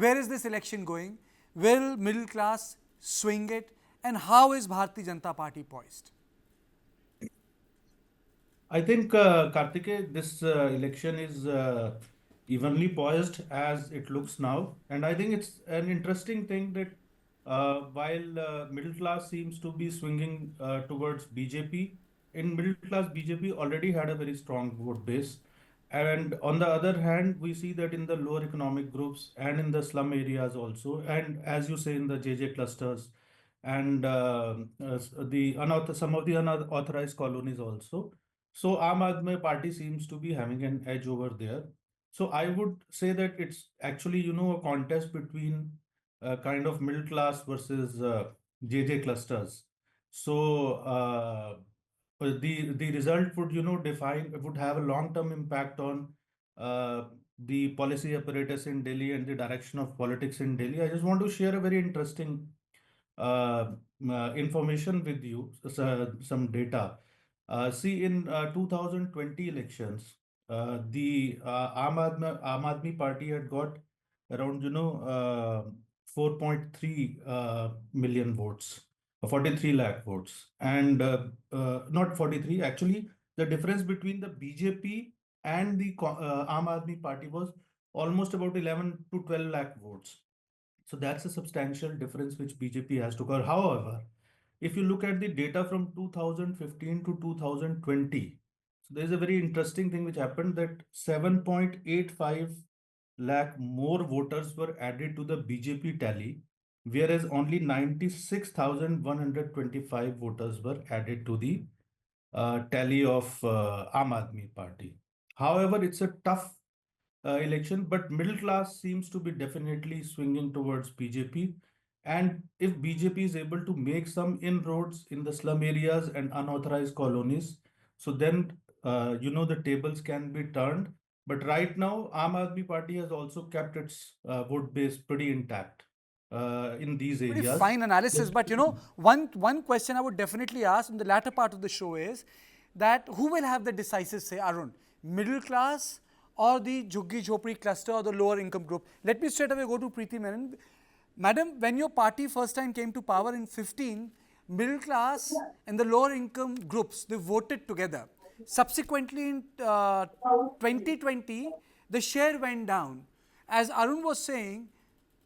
Where is this election going? Will middle class swing it? And how is Bharatiya Janata Party poised? I think, Kartike, this election is evenly poised as it looks now. And I think it's an interesting thing that while middle class seems to be swinging towards BJP, in middle class, BJP already had a very strong vote base. And on the other hand, we see that in the lower economic groups and in the slum areas also, and as you say, in the JJ clusters and some of the unauthorized colonies also. So Aam Aadmi Party seems to be having an edge over there. So I would say that it's actually, a contest between kind of middle class versus JJ clusters. So the result would, would have a long-term impact on uh, the policy apparatus in Delhi and the direction of politics in Delhi. I just want to share a very interesting uh, information with you, some data. See, in 2020 elections, the Aam Aadmi Party had got around, 4.3 million votes, 43 lakh votes, and not 43. Actually, the difference between the BJP and the Aam Aadmi Party was almost about 11 to 12 lakh votes. So that's a substantial difference which BJP has to cover. However, if you look at the data from 2015 to 2020, so there's a very interesting thing which happened, that 7.85 lakh more voters were added to the BJP tally, whereas only 96,125 voters were added to the tally of Aam Aadmi Party. However, it's a tough election, but middle class seems to be definitely swinging towards BJP. And if BJP is able to make some inroads in the slum areas and unauthorized colonies, so then the tables can be turned. But right now, Aam Aadmi Party has also kept its vote base pretty intact in these Pretty areas. fine analysis, but one question I would definitely ask in the latter part of the show is that who will have the decisive say, Arun? Middle class or the Jhuggi Jhopri cluster or the lower income group? Let me straight away go to Preeti Menon. Madam, when your party first time came to power in 15, middle class and the lower income groups, they voted together. Subsequently, in 2020, the share went down. As Arun was saying,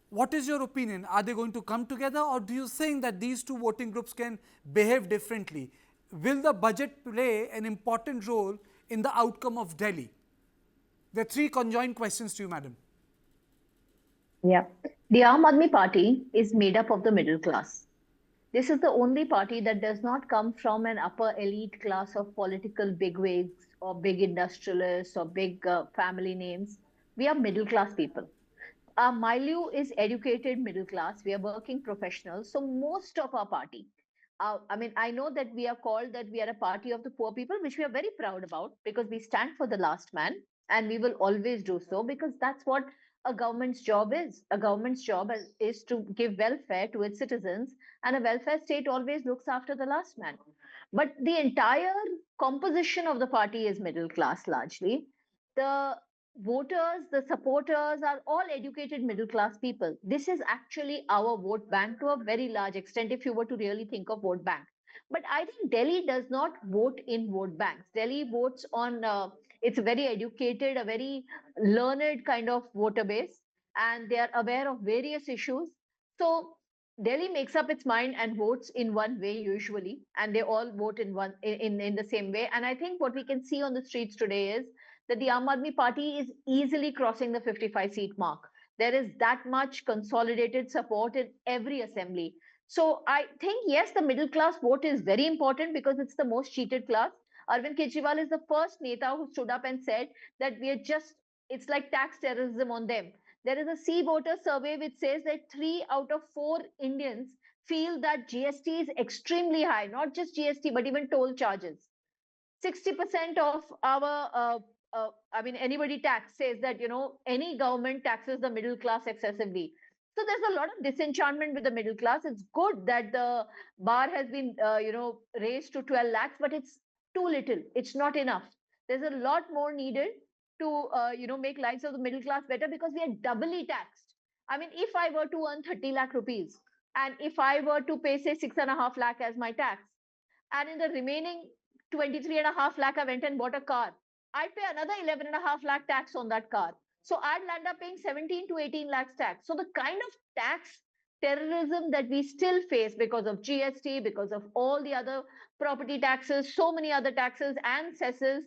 what is your opinion? Are they going to come together, or do you think that these two voting groups can behave differently? Will the budget play an important role in the outcome of Delhi? There are three conjoined questions to you, madam. Yeah. The Aam Aadmi Party is made up of the middle class. This is the only party that does not come from an upper elite class of political bigwigs or big industrialists or big family names. We are middle class people. Our milieu is educated middle class. We are working professionals. So most of our party, I know that we are called that we are a party of the poor people, which we are very proud about because we stand for the last man, and we will always do so because that's what a government's job is. A government's job is to give welfare to its citizens, and a welfare state always looks after the last man. But the entire composition of the party is middle class largely. The voters, the supporters are all educated middle class people. This is actually our vote bank to a very large extent, if you were to really think of vote bank. But I think Delhi does not vote in vote banks. Delhi votes on, it's a very educated, a very learned kind of voter base, and they are aware of various issues. So Delhi makes up its mind and votes in one way usually, and they all vote in the same way. And I think what we can see on the streets today is that the Aam Aadmi Party is easily crossing the 55 seat mark. There is that much consolidated support in every assembly. So I think, yes, the middle class vote is very important because it's the most cheated class. Arvind Kejriwal is the first Neta who stood up and said that we are just, it's like tax terrorism on them. There is a C voter survey which says that 3 out of 4 Indians feel that GST is extremely high, not just GST, but even toll charges. 60% of our anybody tax says that any government taxes the middle class excessively. So there's a lot of disenchantment with the middle class. It's good that the bar has been raised to 12 lakhs, but it's too little. It's not enough. There's a lot more needed to make lives of the middle class better because we are doubly taxed. I mean, if I were to earn 30 lakh rupees, and if I were to pay, say, 6.5 lakh as my tax, and in the remaining 23.5 lakh, I went and bought a car, I'd pay another 11.5 lakh tax on that car. So I'd land up paying 17 to 18 lakhs tax. So the kind of tax terrorism that we still face because of GST, because of all the other property taxes, so many other taxes and cesses,